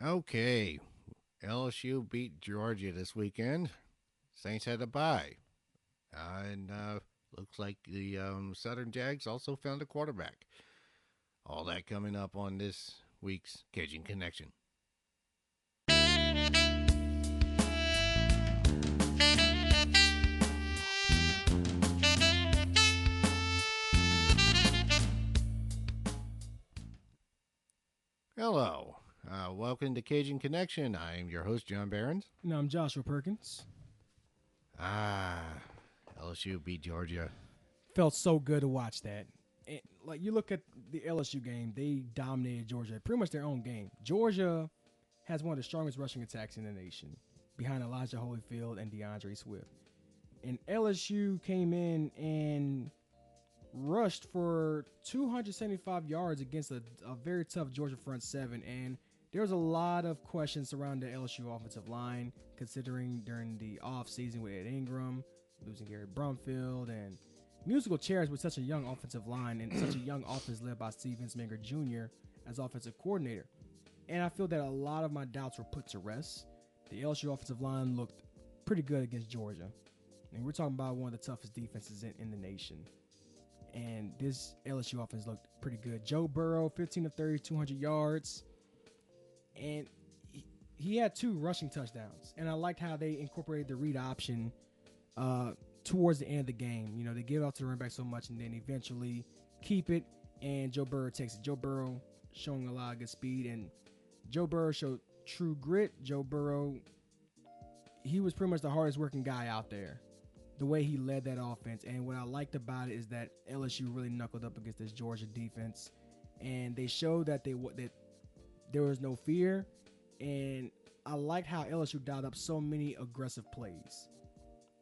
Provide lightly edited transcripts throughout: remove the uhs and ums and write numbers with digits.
Okay, LSU beat Georgia this weekend. Saints had a bye. And looks like the Southern Jags also found a quarterback. All that coming up on this week's Cajun Connection. Hello. Welcome to Cajun Connection. I am your host, John Barons. No, I'm Joshua Perkins. Ah, LSU beat Georgia. Felt so good to watch that. And, like, you look at the LSU game, they dominated Georgia. Pretty much their own game. Georgia has one of the strongest rushing attacks in the nation, behind Elijah Holyfield and DeAndre Swift. And LSU came in and rushed for 275 yards against a very tough Georgia front seven. And there was a lot of questions around the LSU offensive line, considering during the offseason with Ed Ingram, losing Gary Brumfield, and musical chairs with such a young offensive line and such a young offense led by Steven Sminger Jr. as offensive coordinator. And I feel that a lot of my doubts were put to rest. The LSU offensive line looked pretty good against Georgia. And we're talking about one of the toughest defenses in the nation. And this LSU offense looked pretty good. Joe Burrow, 15 of 30, 200 yards. And he had 2 rushing touchdowns. And I liked how they incorporated the read option towards the end of the game. You know, they give it out to the running back so much and then eventually keep it, and Joe Burrow takes it. Joe Burrow showing a lot of good speed, and Joe Burrow showed true grit. Joe Burrow, he was pretty much the hardest working guy out there, the way he led that offense. And what I liked about it is that LSU really knuckled up against this Georgia defense, and they showed that that there was no fear. And I liked how LSU dialed up so many aggressive plays.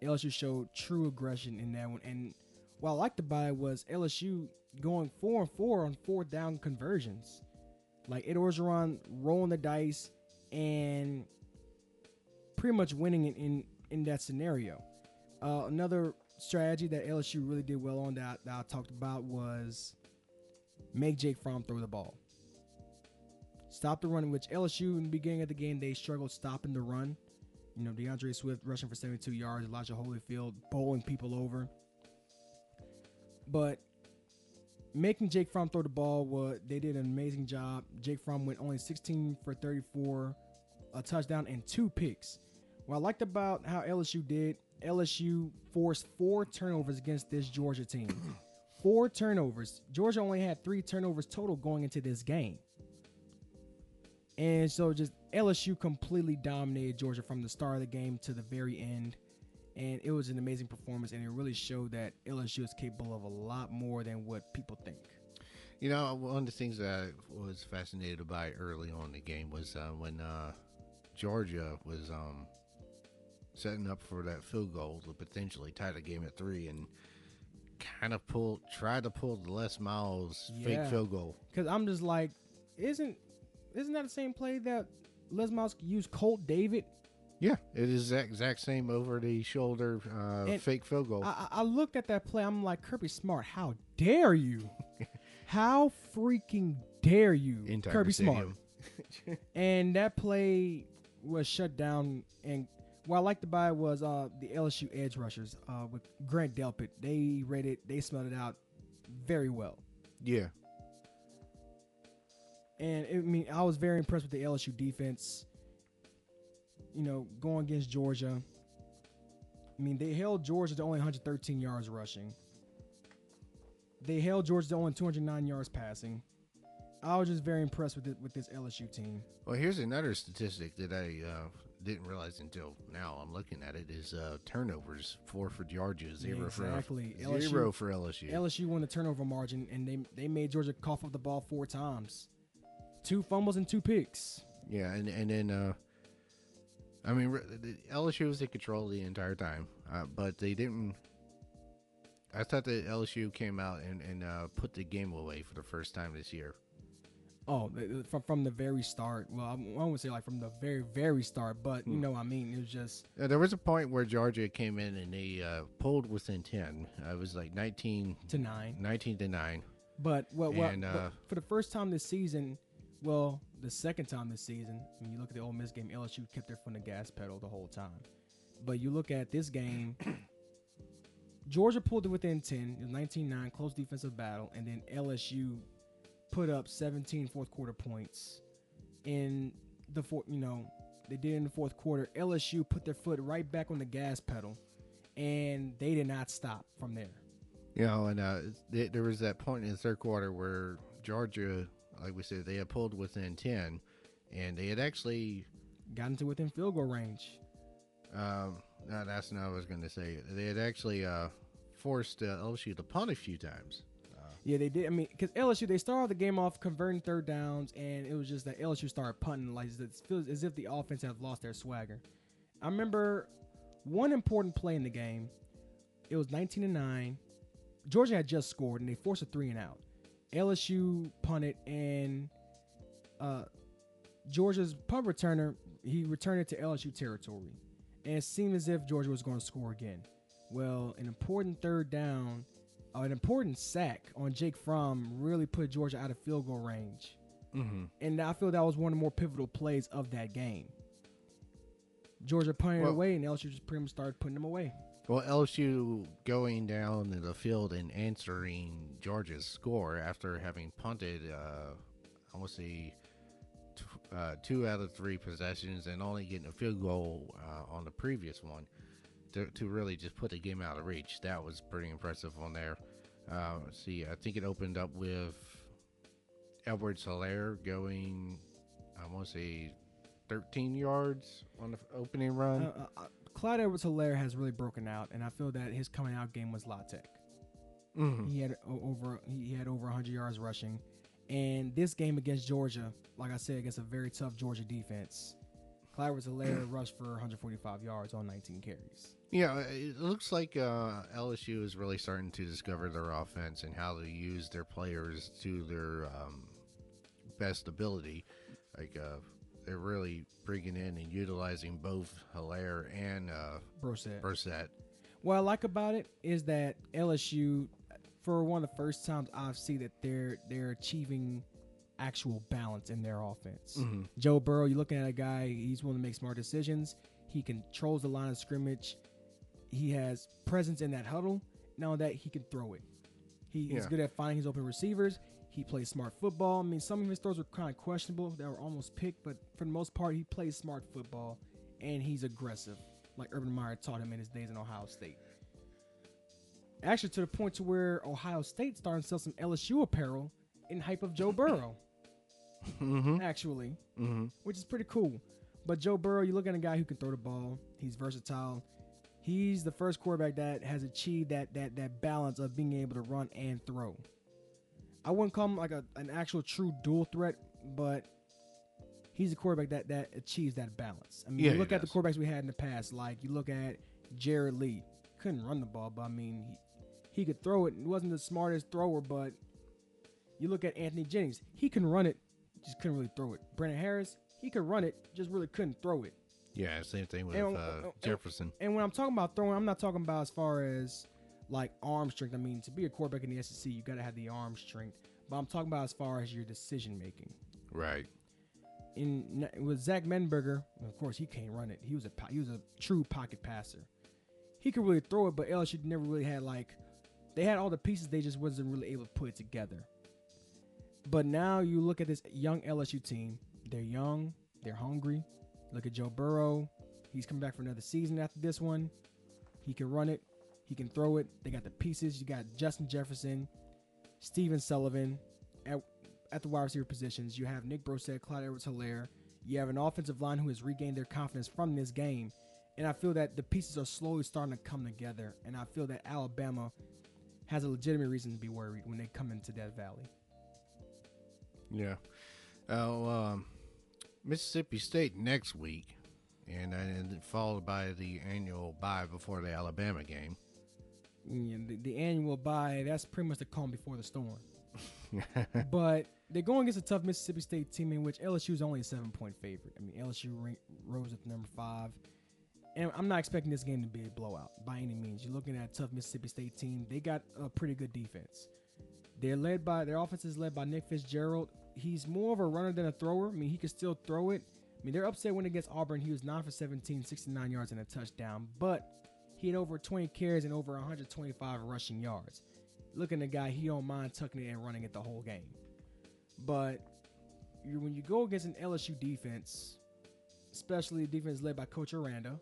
LSU showed true aggression in that one. And what I liked about it was LSU going 4-4 on 4th down conversions. Like Ed Orgeron rolling the dice and pretty much winning in that scenario. Another strategy that LSU really did well on that I talked about was make Jake Fromm throw the ball. Stop the run, which LSU in the beginning of the game, they struggled stopping the run. You know, DeAndre Swift rushing for 72 yards, Elijah Holyfield bowling people over. But making Jake Fromm throw the ball, they did an amazing job. Jake Fromm went only 16 for 34, a touchdown, and 2 picks. What I liked about how LSU did, LSU forced 4 turnovers against this Georgia team. 4 turnovers. Georgia only had 3 turnovers total going into this game. And so just LSU completely dominated Georgia from the start of the game to the very end. And it was an amazing performance, and it really showed that LSU is capable of a lot more than what people think. You know, one of the things that I was fascinated by early on in the game was when Georgia was setting up for that field goal to potentially tie the game at 3 and kind of tried to pull the Les Miles fake field goal. Because I'm just like, isn't that the same play that Les Miles used Colt David? Yeah, it is the exact same over the shoulder fake field goal. I looked at that play. I'm like, Kirby Smart, how dare you? How freaking dare you, Entire Kirby stadium. Smart? And that play was shut down. And what I liked about it was the LSU edge rushers with Grant Delpit. They smelled it out very well. Yeah. And I was very impressed with the LSU defense. You know, going against Georgia. I mean, they held Georgia to only 113 yards rushing. They held Georgia to only 209 yards passing. I was just very impressed with this LSU team. Well, here's another statistic that I didn't realize until now. I'm looking at it is turnovers: 4 for Georgia, 0 for LSU. LSU won the turnover margin, and they made Georgia cough up the ball 4 times. 2 fumbles and 2 picks. Yeah, and then I mean, LSU was in control the entire time, but they didn't. I thought that LSU came out and put the game away for the first time this year. Oh, from the very start. Well, I won't say like from the very, very start, but you know what I mean. It was just... There was a point where Georgia came in and they pulled within 10. It was like 19 to 9. But, but for the first time this season, well, the second time this season, when you look at the Ole Miss game, LSU kept their foot on the gas pedal the whole time. But you look at this game, Georgia pulled it within 10. It was 19-9, close defensive battle, and then LSU put up 17 fourth quarter points. In the they did in the fourth quarter. LSU put their foot right back on the gas pedal, and they did not stop from there. And there was that point in the third quarter where Georgia, like we said, they had pulled within 10, and they had actually gotten to within field goal range. No, that's not what I was going to say. They had actually forced LSU to punt a few times. Yeah, they did. I mean, because LSU, they started the game off converting third downs, and it was just that LSU started punting. Like, it feels as if the offense have lost their swagger. I remember one important play in the game. It was 19-9. Georgia had just scored, and they forced a 3-and-out. LSU punted, and Georgia's punt returner, he returned it to LSU territory. And it seemed as if Georgia was going to score again. Well, an important third down, an important sack on Jake Fromm really put Georgia out of field goal range. Mm-hmm. And I feel that was one of the more pivotal plays of that game. Georgia punted it away, and LSU just pretty much started putting them away. Well, LSU going down to the field and answering Georgia's score after having punted, I want to say, 2 out of 3 possessions and only getting a field goal on the previous one to really just put the game out of reach. That was pretty impressive on there. Let's see, I think it opened up with Edwards-Helaire going, I want to say, 13 yards on the opening run. Clyde Edwards-Helaire has really broken out, and I feel that his coming out game was La Tech. Mm-hmm. He had over 100 yards rushing. And this game against Georgia, like I said, against a very tough Georgia defense, Clyde Edwards-Helaire rushed for 145 yards on 19 carries. Yeah, it looks like LSU is really starting to discover their offense and how to use their players to their best ability. Like, they're really bringing in and utilizing both Helaire and Brissett. What I like about it is that LSU, for one of the first times I've seen that they're achieving actual balance in their offense. Mm-hmm. Joe Burrow, you're looking at a guy, he's willing to make smart decisions. He controls the line of scrimmage. He has presence in that huddle. Now that he can throw it. He's good at finding his open receivers. He plays smart football. I mean, some of his throws were kind of questionable. They were almost picked, but for the most part, he plays smart football, and he's aggressive, like Urban Meyer taught him in his days in Ohio State. Actually, to the point to where Ohio State started to sell some LSU apparel in hype of Joe Burrow. Mm-hmm. Actually, mm-hmm. which is pretty cool. But Joe Burrow, you look at a guy who can throw the ball. He's versatile. He's the first quarterback that has achieved that balance of being able to run and throw. I wouldn't call him like an actual true dual threat, but he's a quarterback that achieves that balance. I mean, you look at the quarterbacks we had in the past, like you look at Jared Lee. Couldn't run the ball, but I mean, he could throw it. He wasn't the smartest thrower, but you look at Anthony Jennings. He can run it, just couldn't really throw it. Brandon Harris, he could run it, just really couldn't throw it. Yeah, same thing with Jefferson. And when I'm talking about throwing, I'm not talking about as far as like arm strength. I mean, to be a quarterback in the SEC, you got to have the arm strength. But I'm talking about as far as your decision making. Right. With Zach Menberger, of course, he can't run it. He was a true pocket passer. He could really throw it, but LSU never really had they had all the pieces. They just wasn't really able to put it together. But now you look at this young LSU team. They're young. They're hungry. Look at Joe Burrow. He's coming back for another season after this one. He can run it. He can throw it. They got the pieces. You got Justin Jefferson, Steven Sullivan at the wide receiver positions. You have Nick Brissett, Clyde Edwards-Helaire. You have an offensive line who has regained their confidence from this game. And I feel that the pieces are slowly starting to come together. And I feel that Alabama has a legitimate reason to be worried when they come into Death Valley. Yeah. Mississippi State next week, and followed by the annual bye before the Alabama game. Yeah, the annual bye, that's pretty much the calm before the storm. But they're going against a tough Mississippi State team in which LSU is only a 7-point favorite. I mean, LSU rose at number 5. And I'm not expecting this game to be a blowout by any means. You're looking at a tough Mississippi State team. They got a pretty good defense. Their offense is led by Nick Fitzgerald, he's more of a runner than a thrower. I mean, he can still throw it. I mean, their upset win against Auburn, he was 9 for 17, 69 yards and a touchdown, but he had over 20 carries and over 125 rushing yards. Looking at the guy, he don't mind tucking it and running it the whole game. But when you go against an LSU defense, especially a defense led by Coach Aranda,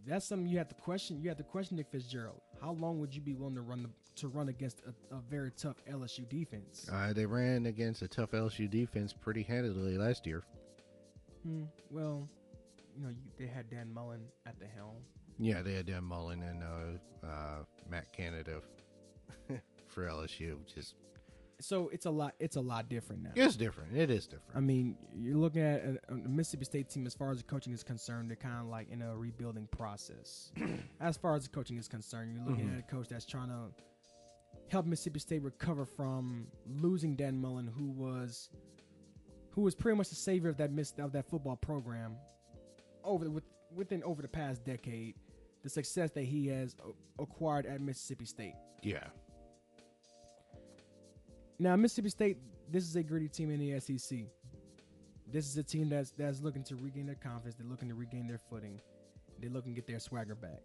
that's something you have to question. You have to question Nick Fitzgerald. How long would you be willing to run against a very tough LSU defense? They ran against a tough LSU defense pretty handily last year. Well, they had Dan Mullen at the helm. Yeah, they had Dan Mullen and Matt Canada for LSU. So it's a lot different now. It's different. It is different. I mean, you're looking at a Mississippi State team as far as the coaching is concerned. They're kind of like in a rebuilding process. As far as the coaching is concerned, you're looking at a coach that's trying to help Mississippi State recover from losing Dan Mullen, who was pretty much the savior of that football program over the past decade. The success that he has acquired at Mississippi State. Yeah. Now, Mississippi State, this is a gritty team in the SEC. This is a team that's looking to regain their confidence. They're looking to regain their footing. They're looking to get their swagger back.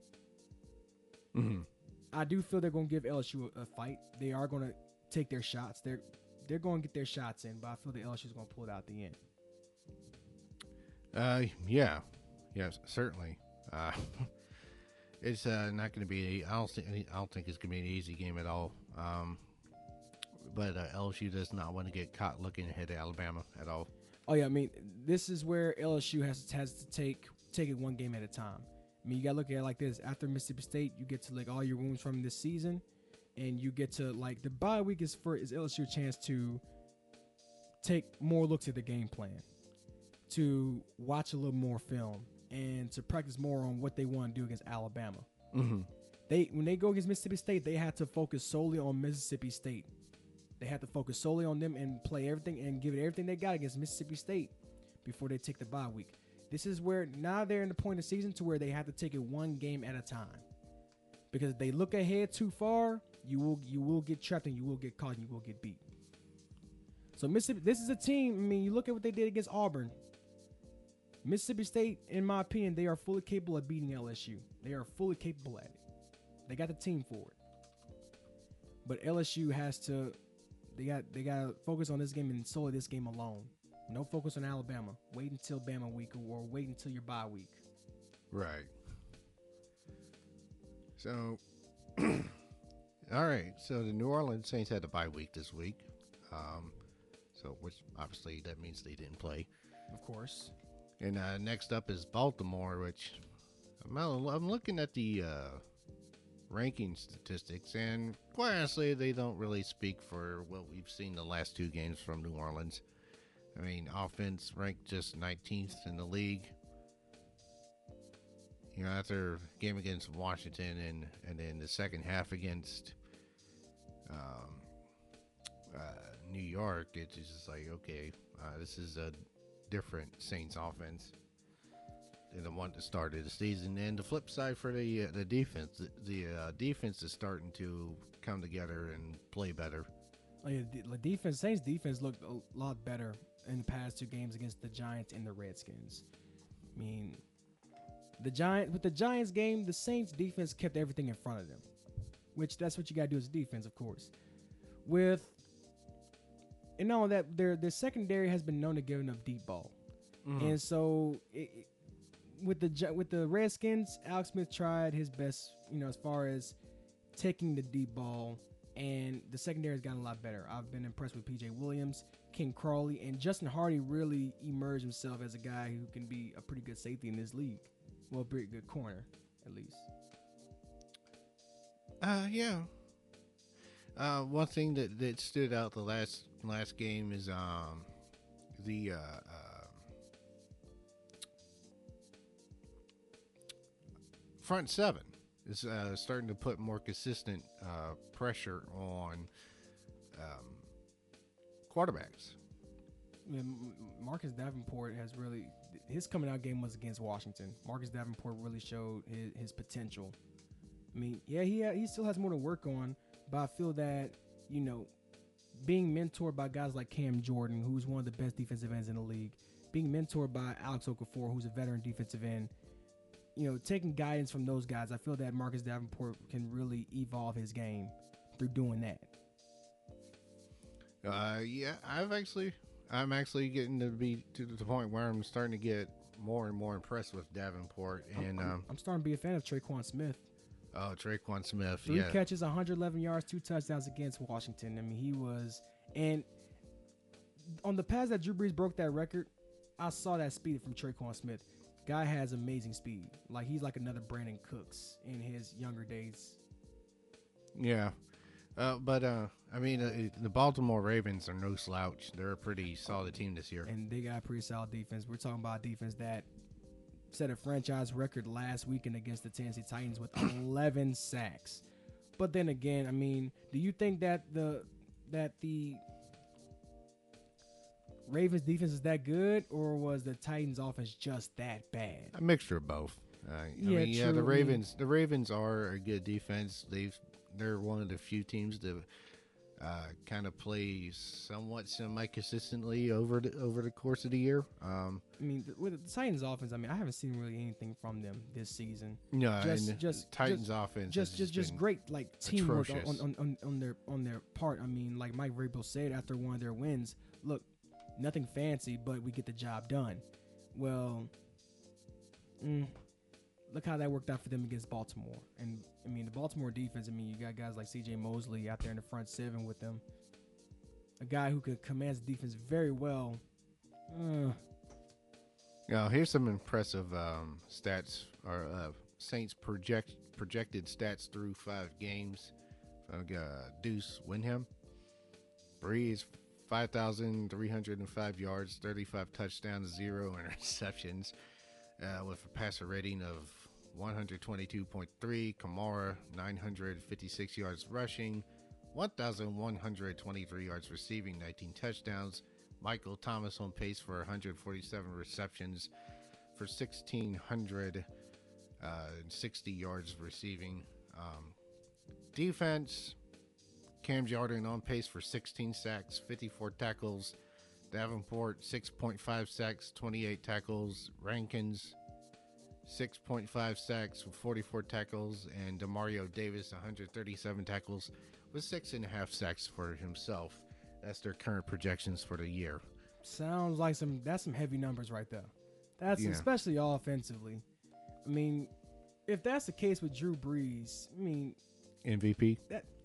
I do feel they're going to give LSU a fight. They are going to take their shots. They're going to get their shots in, but I feel the LSU is going to pull it out at the end. Yeah, certainly. It's not going to be. I don't think it's going to be an easy game at all. But LSU does not want to get caught looking ahead at Alabama at all. Oh yeah, I mean, this is where LSU has to take it one game at a time. I mean, you gotta look at it like this. After Mississippi State, you get to like all your wounds from this season, and you get to like the bye week is LSU a chance to take more looks at the game plan, to watch a little more film, and to practice more on what they want to do against Alabama. When they go against Mississippi State, they had to focus solely on Mississippi State. They had to focus solely on them and play everything and give it everything they got against Mississippi State before they take the bye week. This is where now they're in the point of the season to where they have to take it one game at a time. Because if they look ahead too far, you will get trapped and you will get caught and you will get beat. So Mississippi, this is a team. I mean, you look at what they did against Auburn. Mississippi State, in my opinion, they are fully capable of beating LSU. They are fully capable at it. They got the team for it. But LSU has to. They got to focus on this game and solely this game alone. No focus on Alabama. Wait until Bama week or wait until your bye week. Right. So, all right. So the New Orleans Saints had a bye week this week. Which obviously that means they didn't play. Of course. And next up is Baltimore, which I'm looking at the ranking statistics, and quite honestly, they don't really speak for what we've seen the last two games from New Orleans. I mean, offense ranked just 19th in the league. You know, after game against Washington and then the second half against New York, it's just like, okay, this is a different Saints offense than the one that started the season. And the flip side for the defense, the defense is starting to come together and play better. Oh yeah, the Saints defense looked a lot better in the past two games against the Giants and the Redskins. I mean, with the Giants game, the Saints defense kept everything in front of them, which that's what you got to do as a defense, of course. And all that, their secondary has been known to give enough deep ball, and so with the Redskins, Alex Smith tried his best, as far as taking the deep ball, and the secondary has gotten a lot better. I've been impressed with P.J. Williams, King Crawley, and Justin Hardy really emerged himself as a guy who can be a pretty good safety in this league. Well, a pretty good corner, at least. Yeah. One thing that stood out the last game is the front seven is starting to put more consistent pressure on quarterbacks. Yeah, Marcus Davenport has really, his coming out game was against Washington. Marcus Davenport really showed his potential. I mean, yeah, he still has more to work on, but I feel that, being mentored by guys like Cam Jordan, who's one of the best defensive ends in the league, being mentored by Alex Okafor, who's a veteran defensive end, taking guidance from those guys, I feel that Marcus Davenport can really evolve his game through doing that. Yeah, I'm actually getting to be to the point where I'm starting to get more and more impressed with Davenport, and I'm starting to be a fan of Traquan Smith. Oh, Traquan Smith, 3 catches, 111 yards, 2 touchdowns against Washington. I mean, he was, and on the pass that Drew Brees broke that record, I saw that speed from Traquan Smith. Guy has amazing speed. Like, he's like another Brandon Cooks in his younger days. Yeah. I mean, the Baltimore Ravens are no slouch. They're a pretty solid team this year. And they got a pretty solid defense. We're talking about a defense that set a franchise record last weekend against the Tennessee Titans with 11 sacks. But then again, I mean, do you think that the Ravens defense is that good, or was the Titans offense just that bad? A mixture of both. True. The Ravens are a good defense. They're one of the few teams that kind of play somewhat semi-consistently over the course of the year. I mean, with the Titans offense, I mean, I haven't seen really anything from them this season. No, Titans offense just great, like, teamwork atrocious. on their part. I mean, like Mike Vrabel said after one of their wins, look, nothing fancy, but we get the job done. Well, look how that worked out for them against Baltimore. And, I mean, the Baltimore defense, I mean, you got guys like C.J. Mosley out there in the front seven with them. A guy who could command the defense very well. Now, here's some impressive stats, or Saints projected stats through 5 games. Deuce Windham. Breeze, 5,305 yards, 35 touchdowns, 0 interceptions, with a passer rating of 122.3. Kamara, 956 yards rushing, 1,123 yards receiving, 19 touchdowns. Michael Thomas on pace for 147 receptions for 1,660 yards receiving. Defense, Cam Jordan on pace for 16 sacks, 54 tackles. Davenport, 6.5 sacks, 28 tackles. Rankins, 6.5 sacks with 44 tackles. And Demario Davis, 137 tackles with 6.5 sacks for himself. That's their current projections for the year. Sounds like that's some heavy numbers right there. That's especially offensively. I mean, if that's the case with Drew Brees, I mean, MVP.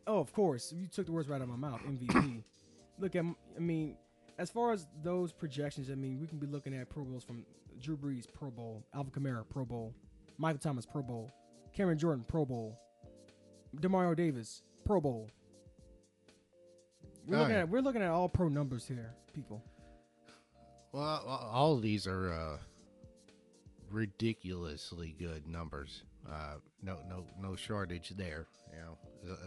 Of course, you took the words right out of my mouth. MVP. As far as those projections, I mean, we can be looking at Pro Bowls from Drew Brees, Pro Bowl, Alvin Kamara, Pro Bowl, Michael Thomas, Pro Bowl, Cameron Jordan, Pro Bowl, Demario Davis, Pro Bowl. We're looking at all pro numbers here, people. Well, all of these are ridiculously good numbers. No shortage there.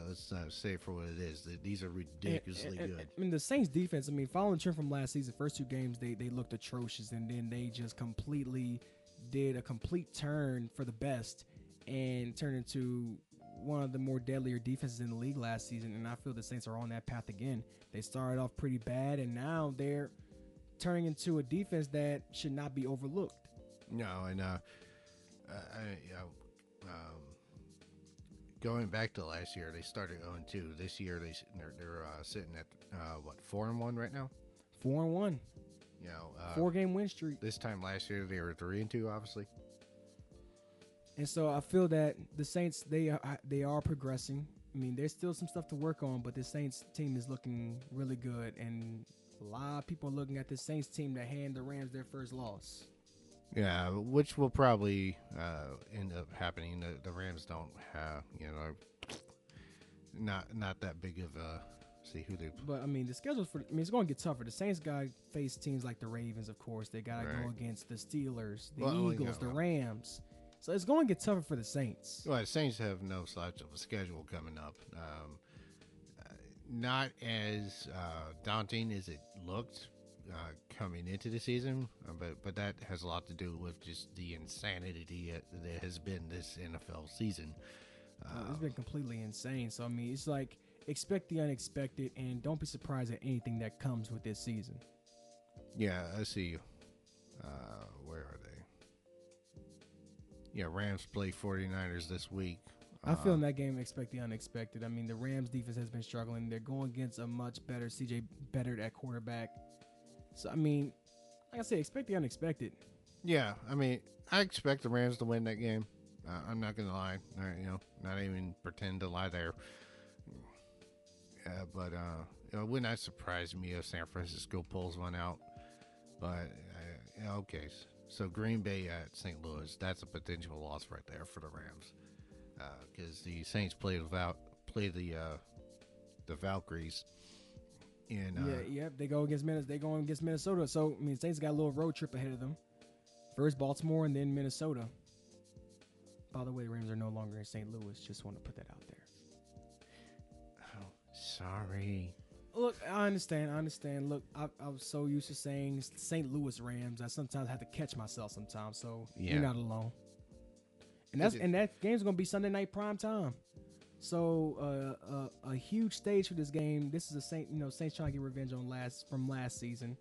Let's say it for what it is. These are ridiculously good. I mean, the Saints defense, I mean, following the trend from last season, first 2 games, they looked atrocious, and then they just completely did a complete turn for the best and turned into one of the more deadlier defenses in the league last season, and I feel the Saints are on that path again. They started off pretty bad, and now they're turning into a defense that should not be overlooked. No, and going back to last year, they started 0-2. This year, they're sitting at 4-1 right now. 4-1. 4-game win streak. This time last year, they were 3-2, obviously. And so I feel that the Saints, they are progressing. I mean, there's still some stuff to work on, but the Saints team is looking really good, and a lot of people are looking at the Saints team to hand the Rams their first loss. Yeah, which will probably end up happening. The Rams don't have, not that big of a see who they. But I mean, the schedule's it's going to get tougher. The Saints got to face teams like the Ravens, of course. They got to go against the Steelers, the Eagles, the Rams. So it's going to get tougher for the Saints. Well, the Saints have no slouch of a schedule coming up. Not as daunting as it looked coming into the season, but that has a lot to do with just the insanity that has been this NFL season. It's been completely insane. So I mean, it's like expect the unexpected, and don't be surprised at anything that comes with this season. Yeah, I see. Where are they? Yeah, Rams play 49ers this week. I feel in that game, expect the unexpected. I mean, the Rams defense has been struggling. They're going against a much better CJ Beathard at quarterback. So, I mean, like I said, expect the unexpected. Yeah, I mean, I expect the Rams to win that game. I'm not gonna lie, not even pretend to lie there. But it would not surprise me if San Francisco pulls one out. But okay, so Green Bay at St. Louis, that's a potential loss right there for the Rams, because the Saints play the Valkyries. And they go against Minnesota. They going against Minnesota. So I mean, Saints got a little road trip ahead of them. First Baltimore and then Minnesota. By the way, the Rams are no longer in St. Louis. Just want to put that out there. Oh, sorry. Look, I understand. Look, I was so used to saying St. Louis Rams. I sometimes have to catch myself sometimes. So you're not alone. And that game's gonna be Sunday night prime time. So a huge stage for this game. This is a Saints trying to get revenge on last season.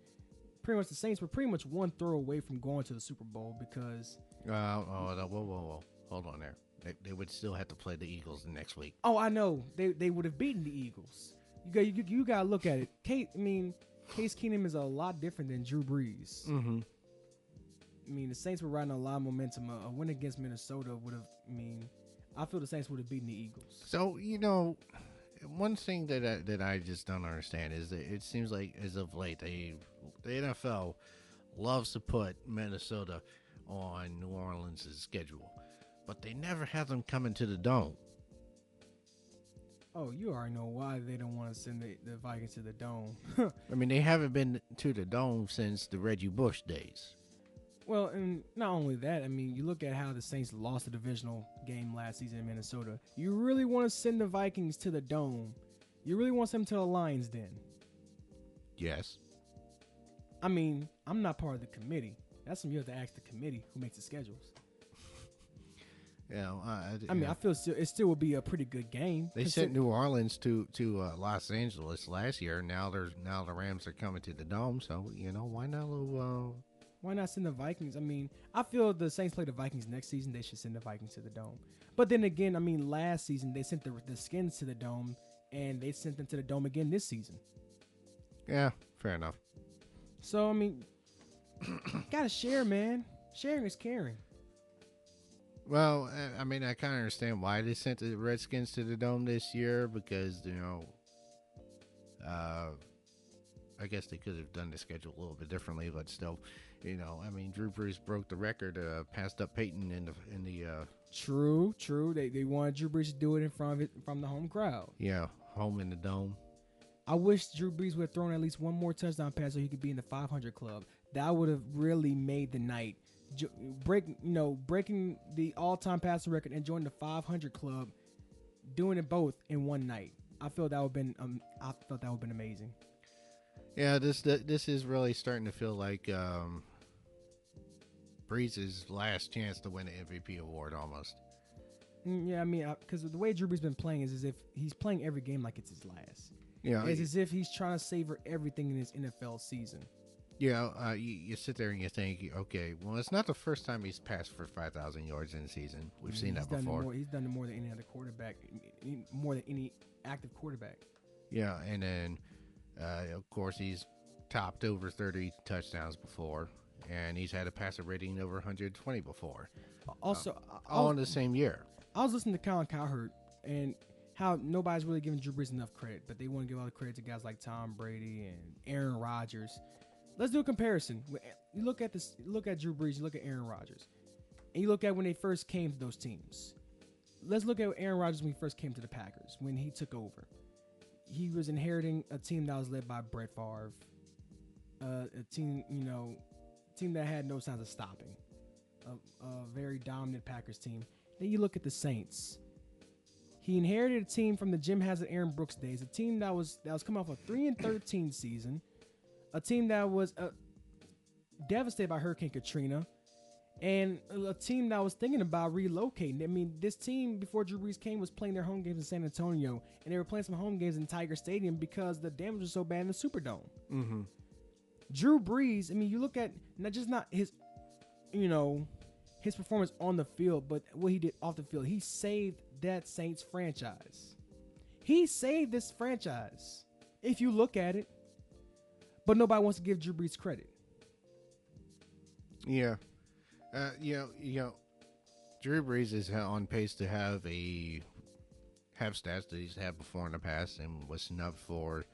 Pretty much the Saints were pretty much one throw away from going to the Super Bowl because. Whoa. Hold on there. They would still have to play the Eagles the next week. Oh, I know. They would have beaten the Eagles. You got to look at it. Case Keenum is a lot different than Drew Brees. Mm-hmm. I mean, the Saints were riding a lot of momentum. A win against Minnesota would have. I feel the Saints would have beaten the Eagles. So one thing that I just don't understand is that it seems like as of late the NFL loves to put Minnesota on New Orleans' schedule, but they never have them coming to the Dome. Oh, you already know why they don't want to send the Vikings to the Dome. I mean, they haven't been to the Dome since the Reggie Bush days. Well, and not only that, I mean, you look at how the Saints lost the divisional game last season in Minnesota. You really want to send the Vikings to the Dome. You really want to send them to the Lions Den. Yes. I mean, I'm not part of the committee. That's something you have to ask the committee who makes the schedules. Yeah, I feel it still would be a pretty good game. They sent New Orleans to Los Angeles last year. Now the Rams are coming to the Dome, so why not? Why not send the Vikings? I mean, I feel the Saints play the Vikings next season. They should send the Vikings to the Dome. But then again, I mean, last season they sent the Skins to the Dome, and they sent them to the Dome again this season. Yeah, fair enough. So I mean, gotta share, man. Sharing is caring. Well, I mean, I kind of understand why they sent the Redskins to the Dome this year because, I guess they could have done the schedule a little bit differently, but still, I mean, Drew Brees broke the record, passed up Peyton in the. True. They wanted Drew Brees to do it from the home crowd. Yeah, home in the Dome. I wish Drew Brees would have thrown at least one more touchdown pass so he could be in the 500 club. That would have really made the night. Breaking the all-time passing record and joining the 500 club, doing it both in one night. I felt that would have been amazing. Yeah, this is really starting to feel like Brees' last chance to win the MVP award almost. Yeah, I mean, because the way Drew Brees been playing is as if he's playing every game like it's his last. Yeah, it's as if he's trying to savor everything in his NFL season. Yeah, you sit there and you think, okay, well, it's not the first time he's passed for 5,000 yards in a season. We've seen that before. He's done it more than any other quarterback, more than any active quarterback. Yeah, and then, of course, he's topped over 30 touchdowns before, and he's had a passer rating over 120 before. Also, all in the same year. I was listening to Colin Cowherd and how nobody's really giving Drew Brees enough credit, but they want to give all the credit to guys like Tom Brady and Aaron Rodgers. Let's do a comparison. You look at Drew Brees, you look at Aaron Rodgers, and you look at when they first came to those teams. Let's look at Aaron Rodgers when he first came to the Packers, when he took over. He was inheriting a team that was led by Brett Favre, a team that had no signs of stopping, a very dominant Packers team. Then you look at the Saints. He inherited a team from the Jim Haslett, Aaron Brooks days, a team that was coming off a 3-13 season. A team that was devastated by Hurricane Katrina, And a team that I was thinking about relocating. I mean, this team before Drew Brees came was playing their home games in San Antonio, and they were playing some home games in Tiger Stadium because the damage was so bad in the Superdome. Mm-hmm. Drew Brees, I mean, you look at not his, his performance on the field, but what he did off the field. He saved that Saints franchise. He saved this franchise, if you look at it. But nobody wants to give Drew Brees credit. Yeah. Drew Brees is on pace to have stats that he's had before in the past and was snubbed for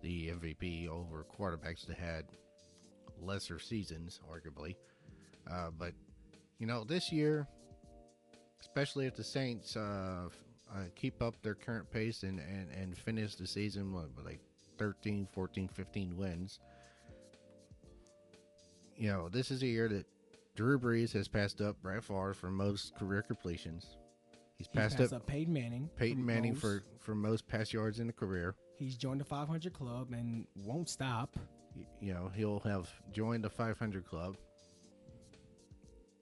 the MVP over quarterbacks that had lesser seasons, arguably. But this year, especially if the Saints keep up their current pace and finish the season with like 13, 14, 15 wins, this is a year that Drew Brees has passed up Brett Favre for most career completions. He's passed up Peyton Manning. For most pass yards in the career. He's joined the 500 club and won't stop. He'll have joined the 500 club.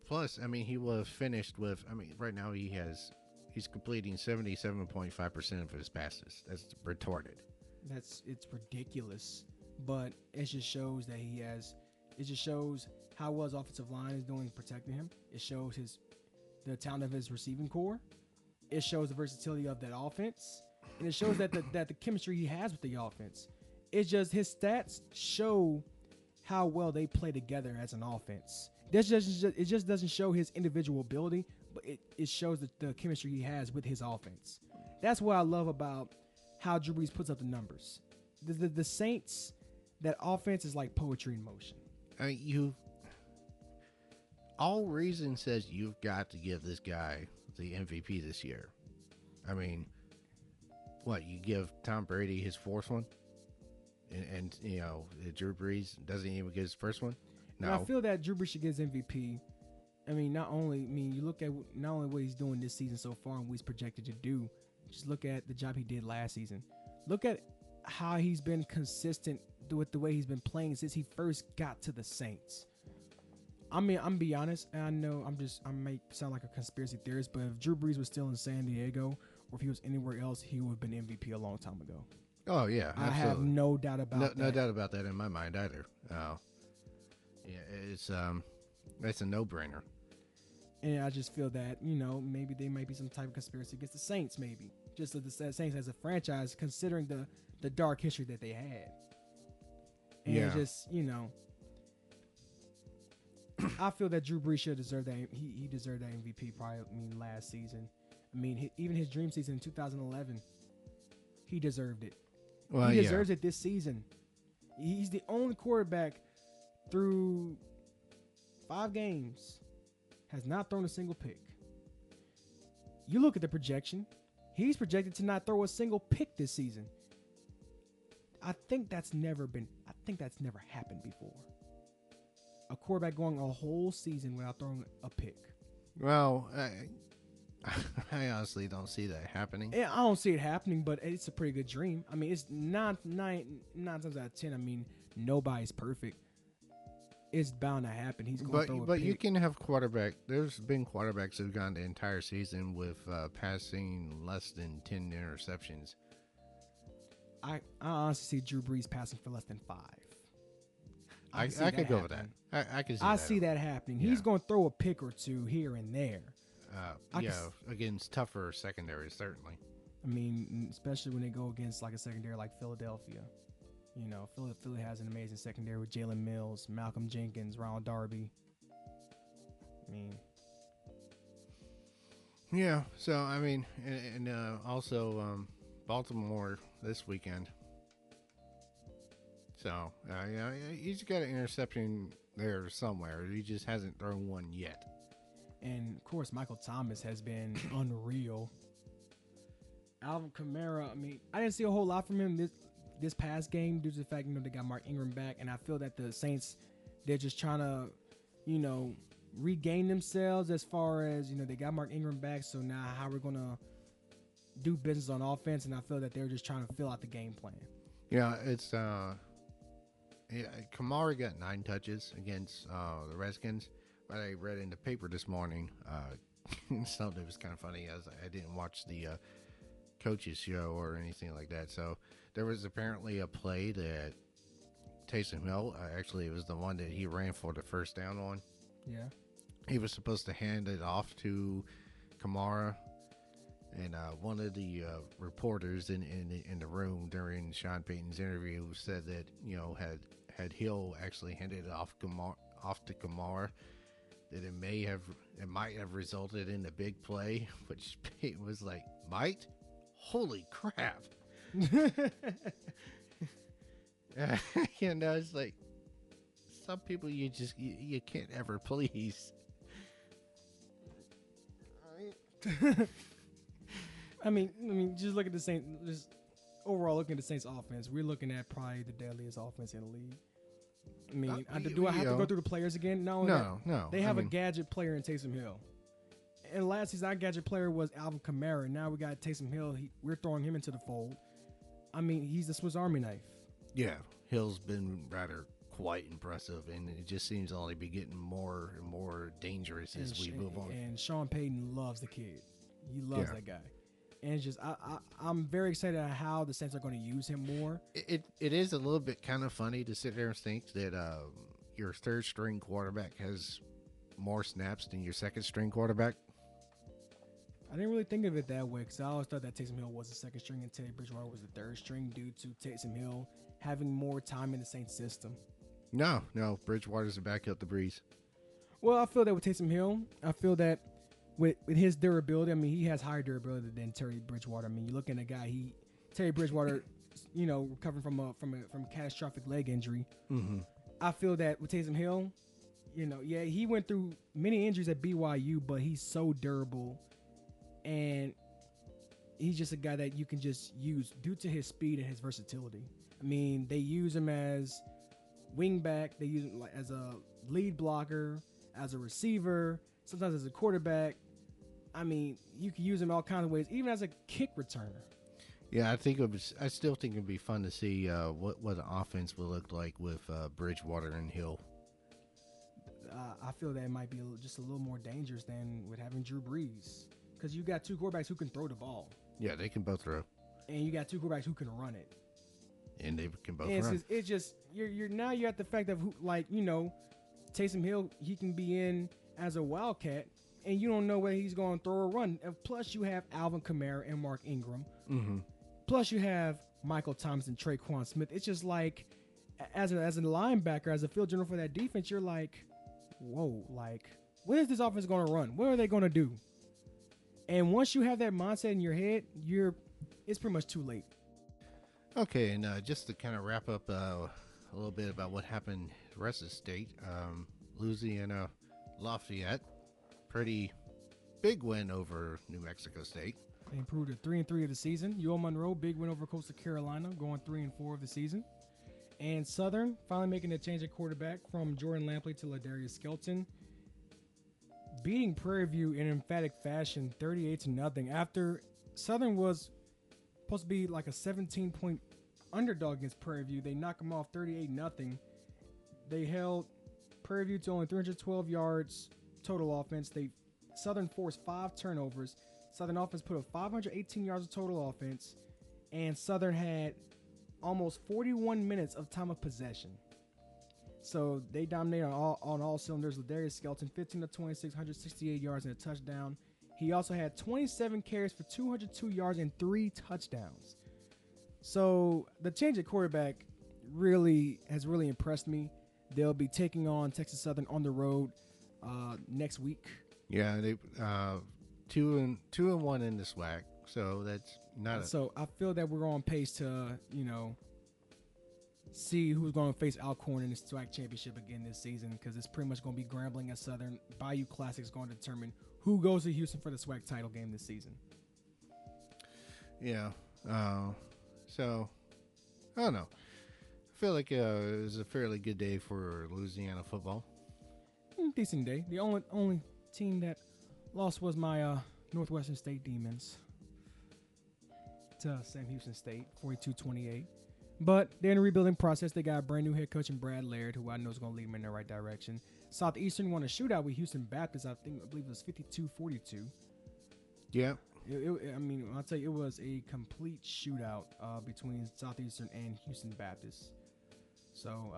Plus, I mean, he will have finished with. I mean, right now he's completing 77.5% of his passes. That's retarded. It's ridiculous, but it just shows that he has. It just shows how well his offensive line is doing protecting him. It shows the talent of his receiving core. It shows the versatility of that offense, and it shows that the chemistry he has with the offense. It's just his stats show how well they play together as an offense. It just doesn't show his individual ability, but it shows the chemistry he has with his offense. That's what I love about how Drew Brees puts up the numbers. The Saints, that offense is like poetry in motion. All reason says you've got to give this guy the MVP this year. I mean, what, you give Tom Brady his fourth one, and Drew Brees doesn't even get his first one. No, and I feel that Drew Brees should get his MVP. You look at not only what he's doing this season so far and what he's projected to do. Just look at the job he did last season. Look at how he's been consistent with the way he's been playing since he first got to the Saints. I mean, I'm gonna be honest, and I know I might sound like a conspiracy theorist, but if Drew Brees was still in San Diego or if he was anywhere else, he would have been MVP a long time ago. Oh yeah, absolutely. I have no doubt about that. No doubt about that in my mind either. It's a no-brainer. And I just feel that maybe there might be some type of conspiracy against the Saints, maybe just the Saints as a franchise, considering the dark history that they had. And yeah. just I feel that Drew Brees should deserve that. He deserved that MVP probably. Last season. Even his dream season in 2011, he deserved it. Well, he deserves it this season. He's the only quarterback through 5 games has not thrown a single pick. You look at the projection. He's projected to not throw a single pick this season. I think that's never happened before. A quarterback going a whole season without throwing a pick. Well, I honestly don't see that happening. Yeah, I don't see it happening, but it's a pretty good dream. It's nine times out of 10. Nobody's perfect. It's bound to happen. He's going to throw a pick. But you can have quarterback. There's been quarterbacks who've gone the entire season with passing less than 10 interceptions. I honestly see Drew Brees passing for less than 5. I could go with that. I could see that. I see that happening. Yeah. He's going to throw a pick or two here and there. Against tougher secondaries, certainly. Especially when they go against like a secondary like Philadelphia. Philly has an amazing secondary with Jalen Mills, Malcolm Jenkins, Ronald Darby. Yeah. So and also Baltimore this weekend. So he's got an interception there somewhere. He just hasn't thrown one yet. And of course, Michael Thomas has been unreal. Alvin Kamara. I didn't see a whole lot from him this past game due to the fact they got Mark Ingram back, and I feel that the Saints, they're just trying to regain themselves as far as they got Mark Ingram back. So now how we're gonna do business on offense, and I feel that they're just trying to fill out the game plan. Yeah, it's Kamara got 9 touches against the Redskins, what I read in the paper this morning, something that was kind of funny, as I didn't watch the coaches show or anything like that. So there was apparently a play that Taysom Hill, actually it was the one that he ran for the first down on. Yeah. He was supposed to hand it off to Kamara, and one of the reporters in the room during Sean Payton's interview said that, you know, had Hill actually handed it off to Kamara, that it might have resulted in a big play, which Payton was like, might? Holy crap. You know, it's like some people you can't ever please. I mean, just look at the Saints. Just overall, looking at the Saints' offense, we're looking at probably the deadliest offense in the league. I mean, do I have to go through the players again? No. They have a gadget player in Taysom Hill. And last season, our gadget player was Alvin Kamara. Now we got Taysom Hill. We're throwing him into the fold. I mean, he's the Swiss Army knife. Yeah, Hill's been rather quite impressive, and it just seems to only be getting more and more dangerous as we move on. And Sean Payton loves the kid. He loves that guy. And it's just, I'm very excited at how the Saints are going to use him more. It is a little bit kind of funny to sit there and think that your third string quarterback has more snaps than your second string quarterback. I didn't really think of it that way because I always thought that Taysom Hill was the second string and Teddy Bridgewater was the third string due to Taysom Hill having more time in the Saints system. No, Bridgewater's the backup to Breeze. Well, I feel that with Taysom Hill, I feel that with his durability, I mean, he has higher durability than Teddy Bridgewater. I mean, you look at a guy, Teddy Bridgewater, you know, recovering from a catastrophic leg injury. Mm-hmm. I feel that with Taysom Hill, you know, yeah, he went through many injuries at BYU, but he's so durable. And he's just a guy that you can just use due to his speed and his versatility. I mean, they use him as wing back. They use him like as a lead blocker, as a receiver, sometimes as a quarterback. I mean, you can use him all kinds of ways, even as a kick returner. Yeah, I still think it'd be fun to see what the offense will look like with Bridgewater and Hill. I feel that it might be just a little more dangerous than with having Drew Brees. Because you got two quarterbacks who can throw the ball. Yeah, they can both throw. And you got two quarterbacks who can run it. And they can both run. It's just you're now at the fact of who, like, you know, Taysom Hill, he can be in as a wildcat, and you don't know whether he's going to throw or run. And plus, you have Alvin Kamara and Mark Ingram. Mm-hmm. Plus, you have Michael Thomas and Traquan Smith. It's just like, as a linebacker, as a field general for that defense, you're like, whoa, like, when is this offense going to run? What are they going to do? And once you have that mindset in your head, it's pretty much too late. Okay, and just to kind of wrap up a little bit about what happened the rest of the state, Louisiana Lafayette, pretty big win over New Mexico State. They improved to 3-3 of the season. UL Monroe, big win over Coastal Carolina, going 3-4 of the season. And Southern finally making a change at quarterback from Jordan Lampley to Ladarius Skelton, beating Prairie View in emphatic fashion, 38-0. After Southern was supposed to be like a 17-point underdog against Prairie View, they knocked them off 38-0. They held Prairie View to only 312 yards total offense. Southern forced 5 turnovers. Southern offense put up 518 yards of total offense, and Southern had almost 41 minutes of time of possession. So they dominated on all cylinders. Ladarius Skelton, 15-26, 168 yards and a touchdown. He also had 27 carries for 202 yards and 3 touchdowns. So the change at quarterback has really impressed me. They'll be taking on Texas Southern on the road next week. Yeah, they 2-1 in the SWAC, so that's not. So I feel that we're on pace to, you know, see who's going to face Alcorn in the SWAC championship again this season, because it's pretty much going to be Grambling at Southern. Bayou Classic is going to determine who goes to Houston for the SWAC title game this season. Yeah. So I don't know. I feel like it was a fairly good day for Louisiana football. Decent day. The only team that lost was my Northwestern State Demons to Sam Houston State, 42-28. But they're in a rebuilding process. They got a brand new head coach in Brad Laird, who I know is going to lead them in the right direction. Southeastern won a shootout with Houston Baptist. I believe it was 52-42. Yeah. I'll tell you, it was a complete shootout between Southeastern and Houston Baptist. So,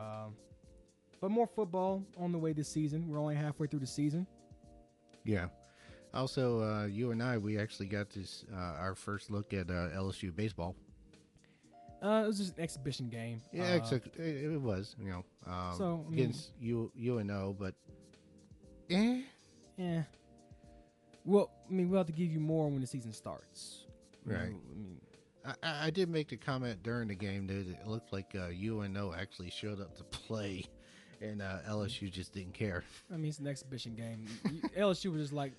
but more football on the way this season. We're only halfway through the season. Yeah. Also, you and I, we actually got this our first look at LSU baseball. It was just an exhibition game. Yeah, it was, against UNO, but yeah. Well, we'll have to give you more when the season starts. Right. I did make the comment during the game that it looked like UNO actually showed up to play, and LSU just didn't care. It's an exhibition game. LSU was just like,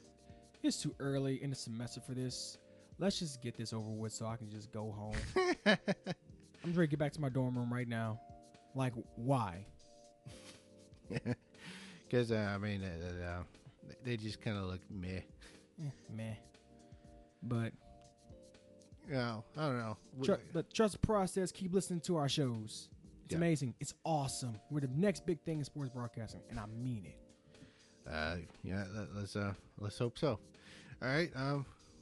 it's too early in the semester for this. Let's just get this over with so I can just go home. I'm ready to get back to my dorm room right now. Like, why? Because, they just kind of look meh. Meh. But, I don't know. But trust the process. Keep listening to our shows. It's amazing. It's awesome. We're the next big thing in sports broadcasting, and I mean it. Let's hope so. All right.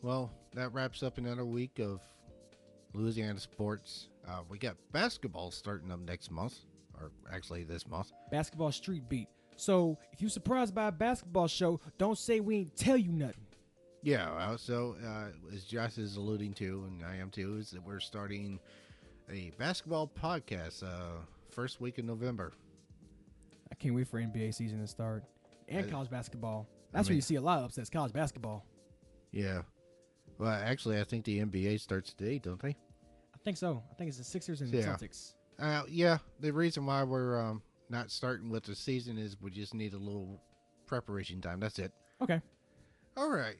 Well, that wraps up another week of Louisiana sports. We got basketball starting up next month, or actually this month. Basketball Street Beat. So if you're surprised by a basketball show, don't say we ain't tell you nothing. Yeah. So as Josh is alluding to, and I am too, is that we're starting a basketball podcast first week in November. I can't wait for NBA season to start and college basketball. That's where you see a lot of upsets. College basketball. Yeah. Well, actually, I think the NBA starts today, don't they? I think so. I think it's the Sixers and the Celtics. Yeah. The reason why we're not starting with the season is we just need a little preparation time. That's it. Okay. All right.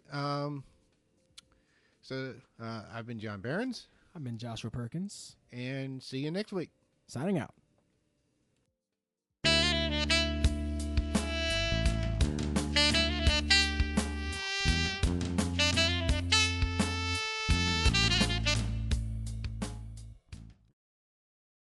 So I've been John Behrens. I've been Joshua Perkins. And see you next week. Signing out.